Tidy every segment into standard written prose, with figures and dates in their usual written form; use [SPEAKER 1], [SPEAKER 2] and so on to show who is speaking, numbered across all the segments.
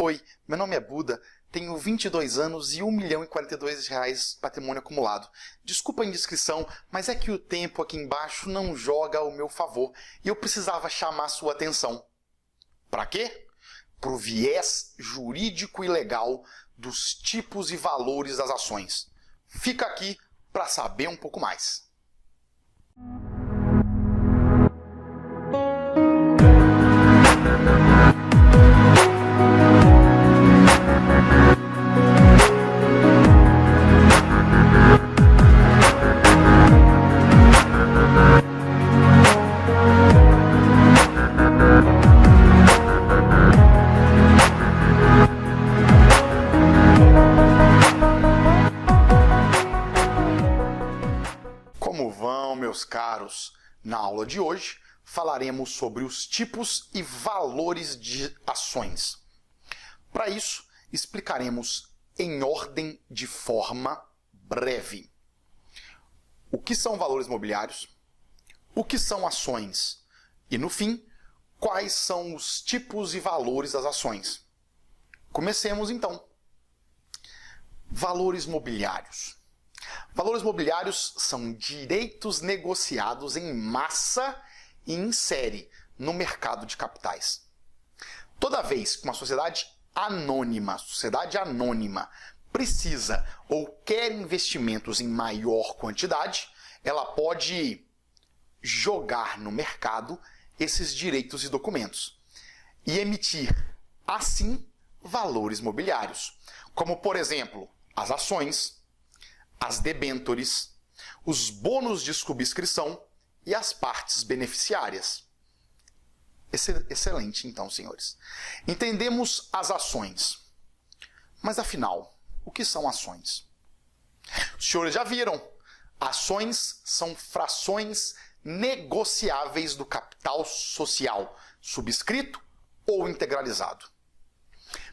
[SPEAKER 1] Oi, meu nome é Buda, tenho 22 anos e R$ 1.042 patrimônio acumulado. Desculpa a indiscrição, mas é que o tempo aqui embaixo não joga ao meu favor e eu precisava chamar sua atenção. Para quê? Para o viés jurídico e legal dos tipos e valores das ações. Fica aqui para saber um pouco mais. Como vão, meus caros? Na aula de hoje falaremos sobre os tipos e valores de ações. Para isso, explicaremos em ordem de forma breve. O que são valores mobiliários? O que são ações? E, no fim, quais são os tipos e valores das ações? Comecemos, então. Valores mobiliários. Valores mobiliários são direitos negociados em massa e em série no mercado de capitais. Toda vez que uma sociedade anônima precisa ou quer investimentos em maior quantidade, ela pode jogar no mercado esses direitos e documentos e emitir, assim, valores mobiliários, como, por exemplo, as ações, as debêntures, os bônus de subscrição e as partes beneficiárias. Excelente, então, senhores. Entendemos as ações. Mas, afinal, o que são ações? Os senhores já viram. Ações são frações negociáveis do capital social, subscrito ou integralizado.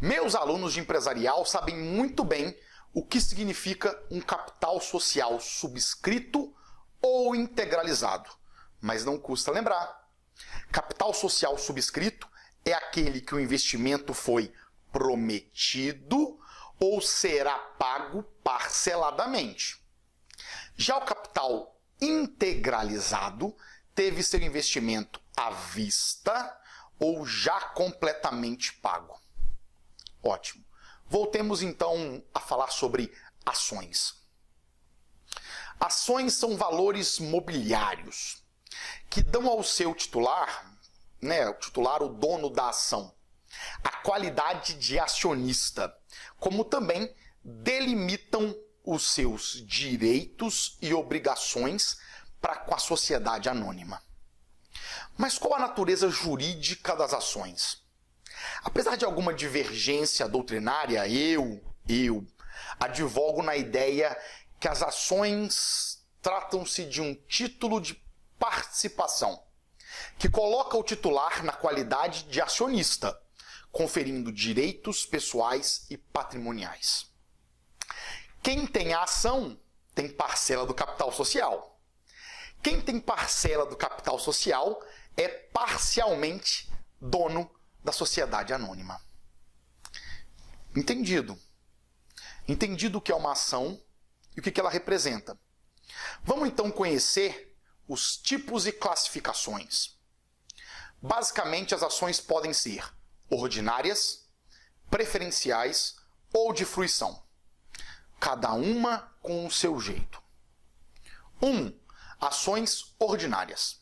[SPEAKER 1] Meus alunos de empresarial sabem muito bem o que significa um capital social subscrito ou integralizado. Mas não custa lembrar. Capital social subscrito é aquele que o investimento foi prometido ou será pago parceladamente. Já o capital integralizado teve seu investimento à vista ou já completamente pago. Ótimo. Voltemos então a falar sobre ações. Ações são valores mobiliários que dão ao seu titular, o dono da ação, a qualidade de acionista, como também delimitam os seus direitos e obrigações para com a sociedade anônima. Mas qual a natureza jurídica das ações? Apesar de alguma divergência doutrinária, eu advogo na ideia que as ações tratam-se de um título de participação, que coloca o titular na qualidade de acionista, conferindo direitos pessoais e patrimoniais. Quem tem a ação tem parcela do capital social. Quem tem parcela do capital social é parcialmente dono da sociedade anônima. Entendido. Entendido o que é uma ação e o que ela representa. Vamos então conhecer os tipos e classificações. Basicamente, as ações podem ser ordinárias, preferenciais ou de fruição. Cada uma com o seu jeito. 1. Ações ordinárias.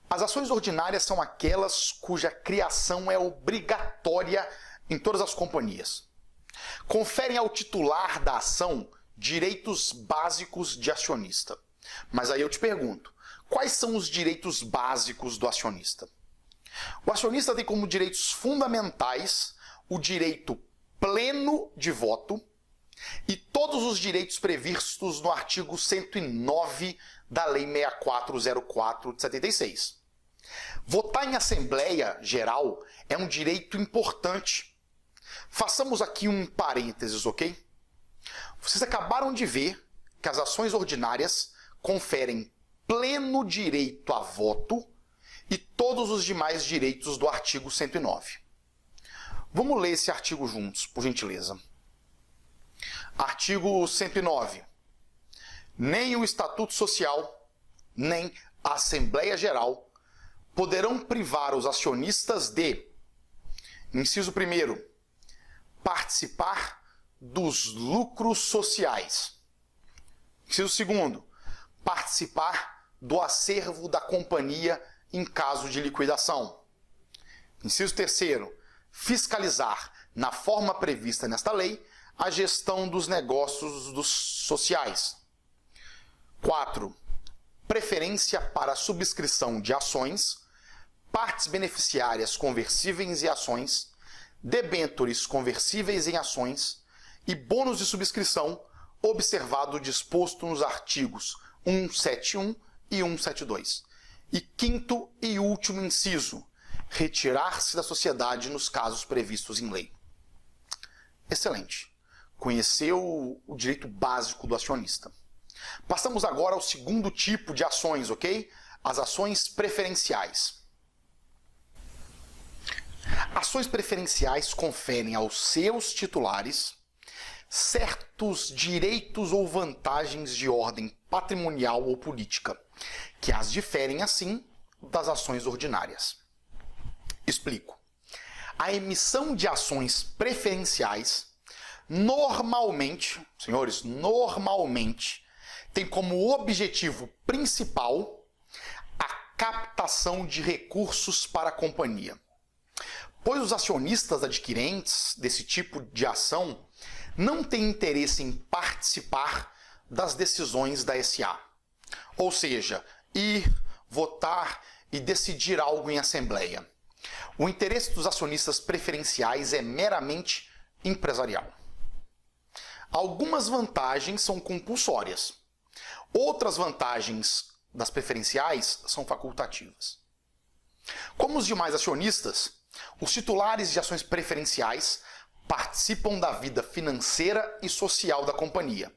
[SPEAKER 1] As ações ordinárias são aquelas cuja criação é obrigatória em todas as companhias. Conferem ao titular da ação direitos básicos de acionista. Mas aí eu te pergunto, quais são os direitos básicos do acionista? O acionista tem como direitos fundamentais o direito pleno de voto e todos os direitos previstos no artigo 109 da Lei 6404 de 76. Votar em Assembleia Geral é um direito importante. Façamos aqui um parênteses, ok? Vocês acabaram de ver que as ações ordinárias conferem pleno direito a voto e todos os demais direitos do artigo 109. Vamos ler esse artigo juntos, por gentileza. Artigo 109. Nem o Estatuto Social, nem a Assembleia Geral poderão privar os acionistas de, inciso 1º, participar dos lucros sociais. Inciso 2º, participar do acervo da companhia em caso de liquidação. Inciso 3º, fiscalizar, na forma prevista nesta lei, a gestão dos negócios sociais. 4. Preferência para a subscrição de ações, partes beneficiárias conversíveis em ações, debêntures conversíveis em ações e bônus de subscrição, observado o disposto nos artigos 171 e 172. E 5º e último inciso, retirar-se da sociedade nos casos previstos em lei. Excelente. Conheceu o direito básico do acionista. Passamos agora ao segundo tipo de ações, ok? As ações preferenciais. Ações preferenciais conferem aos seus titulares certos direitos ou vantagens de ordem patrimonial ou política, que as diferem, assim, das ações ordinárias. Explico. A emissão de ações preferenciais normalmente, senhores, normalmente, tem como objetivo principal a captação de recursos para a companhia. Pois os acionistas adquirentes desse tipo de ação não têm interesse em participar das decisões da SA. Ou seja, ir, votar e decidir algo em assembleia. O interesse dos acionistas preferenciais é meramente empresarial. Algumas vantagens são compulsórias. Outras vantagens das preferenciais são facultativas. Como os demais acionistas, os titulares de ações preferenciais participam da vida financeira e social da companhia,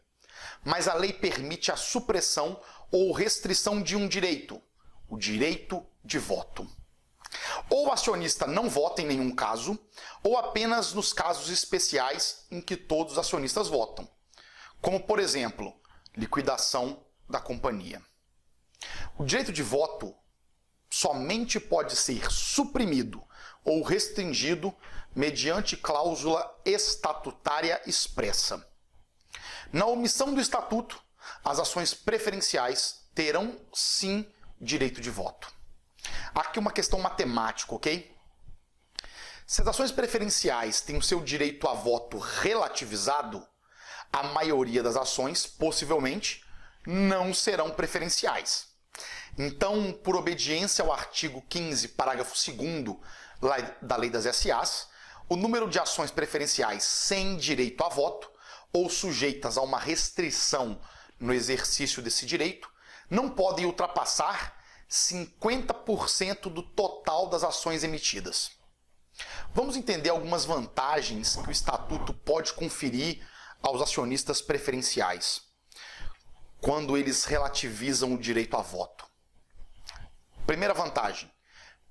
[SPEAKER 1] mas a lei permite a supressão ou restrição de um direito, o direito de voto. Ou o acionista não vota em nenhum caso, ou apenas nos casos especiais em que todos os acionistas votam, como, por exemplo, liquidação da companhia. O direito de voto somente pode ser suprimido ou restringido mediante cláusula estatutária expressa. Na omissão do estatuto, as ações preferenciais terão sim direito de voto. Aqui uma questão matemática, ok? Se as ações preferenciais têm o seu direito a voto relativizado, a maioria das ações, possivelmente, não serão preferenciais. Então, por obediência ao artigo 15, parágrafo 2º da Lei das SAs, o número de ações preferenciais sem direito a voto ou sujeitas a uma restrição no exercício desse direito não podem ultrapassar 50% do total das ações emitidas. Vamos entender algumas vantagens que o Estatuto pode conferir aos acionistas preferenciais quando eles relativizam o direito a voto. Primeira vantagem: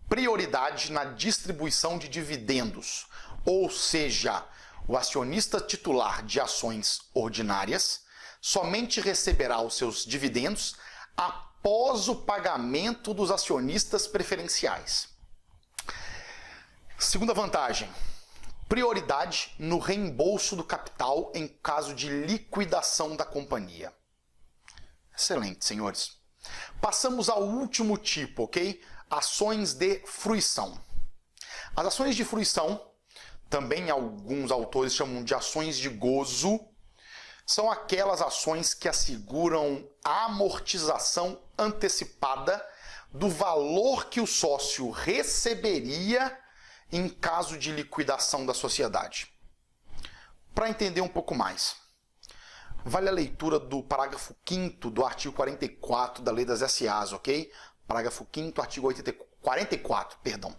[SPEAKER 1] prioridade na distribuição de dividendos, ou seja, o acionista titular de ações ordinárias somente receberá os seus dividendos após o pagamento dos acionistas preferenciais. Segunda vantagem: prioridade no reembolso do capital em caso de liquidação da companhia. Excelente, senhores. Passamos ao último tipo, ok? Ações de fruição. As ações de fruição, também alguns autores chamam de ações de gozo, são aquelas ações que asseguram a amortização antecipada do valor que o sócio receberia em caso de liquidação da sociedade. Para entender um pouco mais, vale a leitura do parágrafo 5º do artigo 44 da Lei das SAs, ok? Parágrafo 5º, artigo 44, perdão.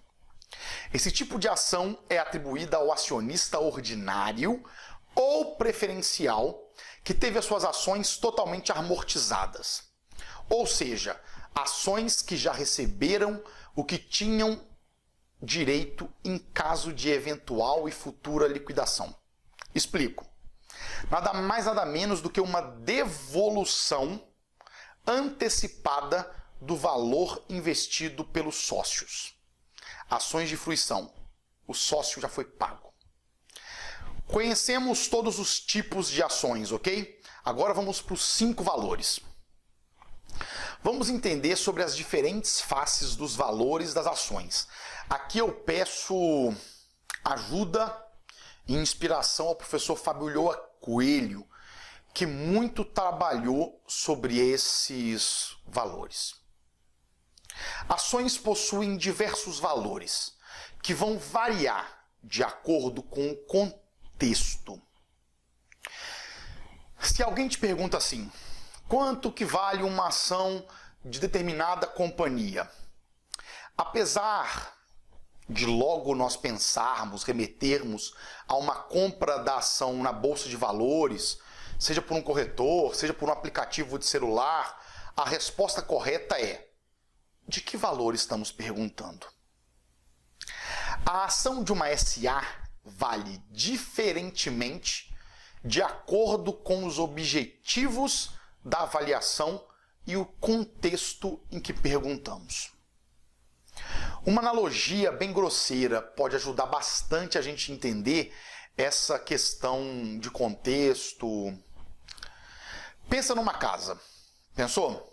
[SPEAKER 1] Esse tipo de ação é atribuída ao acionista ordinário ou preferencial que teve as suas ações totalmente amortizadas. Ou seja, ações que já receberam o que tinham direito em caso de eventual e futura liquidação? Explico. Nada mais nada menos do que uma devolução antecipada do valor investido pelos sócios. Ações de fruição. O sócio já foi pago. Conhecemos todos os tipos de ações, ok? Agora vamos para os 5 valores. Vamos entender sobre as diferentes faces dos valores das ações. Aqui eu peço ajuda e inspiração ao professor Fábio Ulloa Coelho, que muito trabalhou sobre esses valores. Ações possuem diversos valores, que vão variar de acordo com o contexto. Se alguém te pergunta assim, quanto que vale uma ação de determinada companhia? Apesar de logo nós pensarmos, remetermos a uma compra da ação na bolsa de valores, seja por um corretor, seja por um aplicativo de celular, a resposta correta é: de que valor estamos perguntando? A ação de uma SA vale diferentemente de acordo com os objetivos da avaliação e o contexto em que perguntamos. Uma analogia bem grosseira pode ajudar bastante a gente a entender essa questão de contexto. Pensa numa casa. Pensou?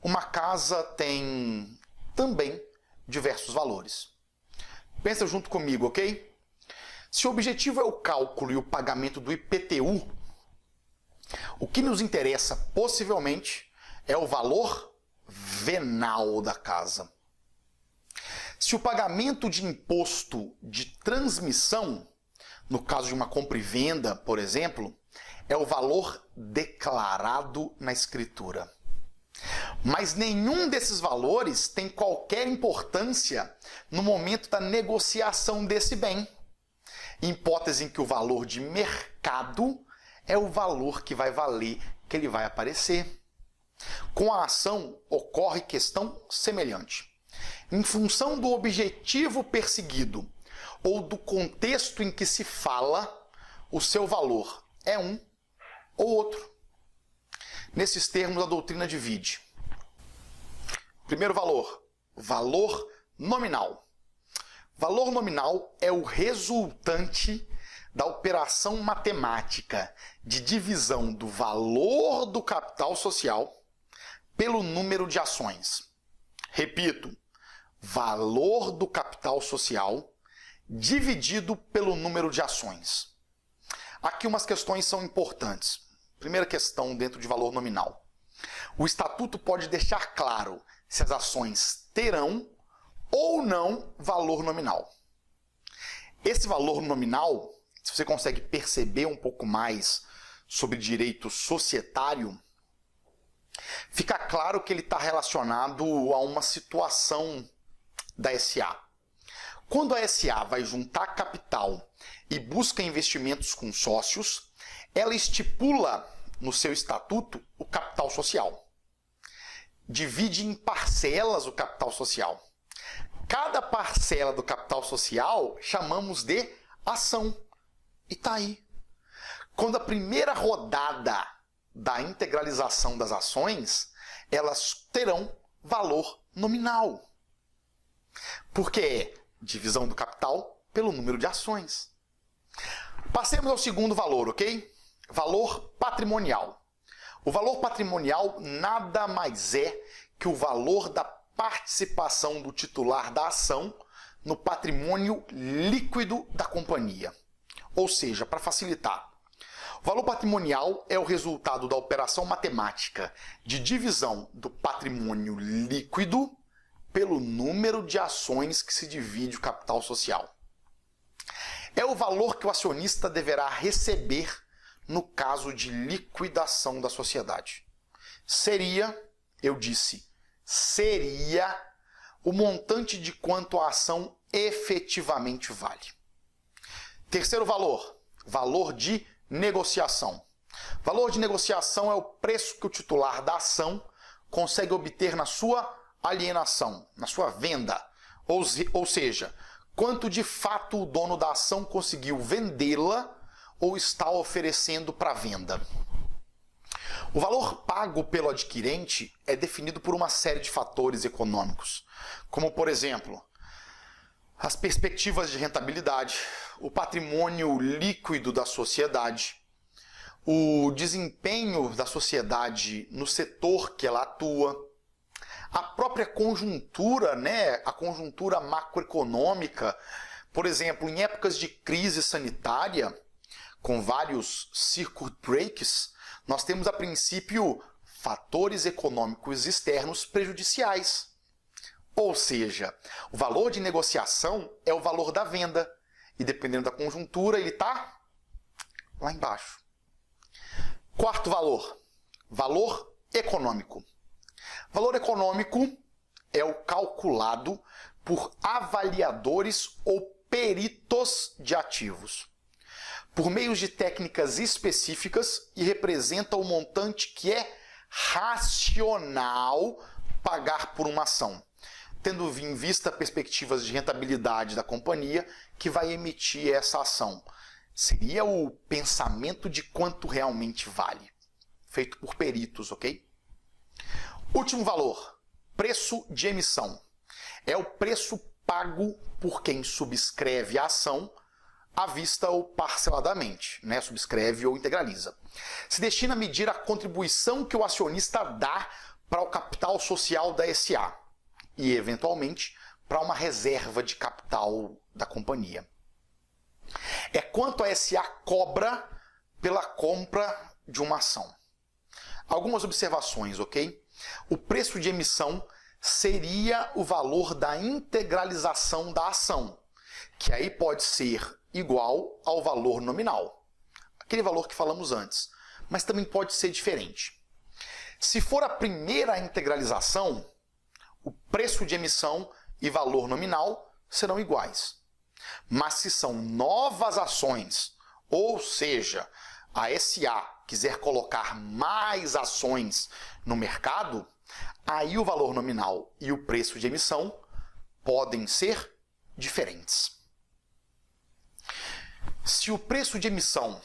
[SPEAKER 1] Uma casa tem também diversos valores. Pensa junto comigo, ok? Se o objetivo é o cálculo e o pagamento do IPTU, o que nos interessa possivelmente é o valor venal da casa. Se o pagamento de imposto de transmissão, no caso de uma compra e venda, por exemplo, é o valor declarado na escritura. Mas nenhum desses valores tem qualquer importância no momento da negociação desse bem, em hipótese em que o valor de mercado é o valor que vai valer, que ele vai aparecer. Com a ação ocorre questão semelhante. Em função do objetivo perseguido ou do contexto em que se fala, o seu valor é um ou outro. Nesses termos, a doutrina divide. Primeiro valor, valor nominal. Valor nominal é o resultante da operação matemática de divisão do valor do capital social pelo número de ações. Repito, valor do capital social dividido pelo número de ações. Aqui umas questões são importantes. Primeira questão dentro de valor nominal. O estatuto pode deixar claro se as ações terão ou não valor nominal. Esse valor nominal, se você consegue perceber um pouco mais sobre direito societário, fica claro que ele está relacionado a uma situação da SA. Quando a SA vai juntar capital e busca investimentos com sócios, ela estipula no seu estatuto o capital social. Divide em parcelas o capital social. Cada parcela do capital social chamamos de ação. E está aí. Quando a primeira rodada da integralização das ações, elas terão valor nominal. Porque é divisão do capital pelo número de ações. Passemos ao segundo valor, ok? Valor patrimonial. O valor patrimonial nada mais é que o valor da participação do titular da ação no patrimônio líquido da companhia. Ou seja, para facilitar, o valor patrimonial é o resultado da operação matemática de divisão do patrimônio líquido pelo número de ações que se divide o capital social. É o valor que o acionista deverá receber no caso de liquidação da sociedade. Seria, eu disse, seria o montante de quanto a ação efetivamente vale. Terceiro valor, valor de negociação. Valor de negociação é o preço que o titular da ação consegue obter na sua alienação, na sua venda, Ou seja, quanto de fato o dono da ação conseguiu vendê-la ou está oferecendo para venda. O valor pago pelo adquirente é definido por uma série de fatores econômicos, como, por exemplo, as perspectivas de rentabilidade, o patrimônio líquido da sociedade, o desempenho da sociedade no setor que ela atua, a própria conjuntura, a conjuntura macroeconômica. Por exemplo, em épocas de crise sanitária, com vários circuit breaks, nós temos a princípio fatores econômicos externos prejudiciais. Ou seja, o valor de negociação é o valor da venda. E dependendo da conjuntura, ele está lá embaixo. Quarto valor, valor econômico. Valor econômico é o calculado por avaliadores ou peritos de ativos, por meio de técnicas específicas, e representa o montante que é racional pagar por uma ação, tendo em vista perspectivas de rentabilidade da companhia que vai emitir essa ação. Seria o pensamento de quanto realmente vale, feito por peritos, ok? Último valor, preço de emissão. É o preço pago por quem subscreve a ação à vista ou parceladamente, subscreve ou integraliza. Se destina a medir a contribuição que o acionista dá para o capital social da SA e, eventualmente, para uma reserva de capital da companhia. É quanto a SA cobra pela compra de uma ação. Algumas observações, ok? O preço de emissão seria o valor da integralização da ação, que aí pode ser igual ao valor nominal, aquele valor que falamos antes, mas também pode ser diferente. Se for a primeira integralização, o preço de emissão e valor nominal serão iguais. Mas se são novas ações, ou seja, a SA quiser colocar mais ações no mercado, aí o valor nominal e o preço de emissão podem ser diferentes. Se o preço de emissão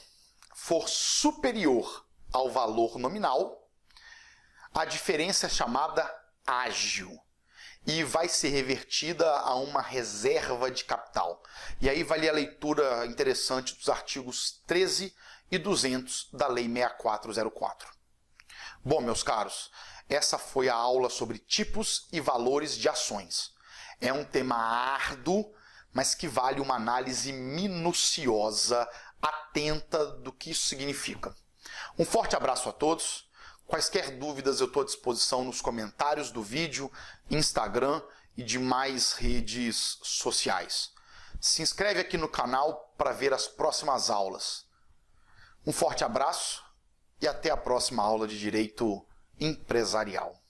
[SPEAKER 1] for superior ao valor nominal, a diferença é chamada ágio e vai ser revertida a uma reserva de capital. E aí vale a leitura interessante dos artigos 13 e 200 da Lei 6404. Bom, meus caros, essa foi a aula sobre tipos e valores de ações. É um tema árduo, mas que vale uma análise minuciosa, atenta do que isso significa. Um forte abraço a todos. Quaisquer dúvidas eu estou à disposição nos comentários do vídeo, Instagram e demais redes sociais. Se inscreve aqui no canal para ver as próximas aulas. Um forte abraço e até a próxima aula de Direito Empresarial.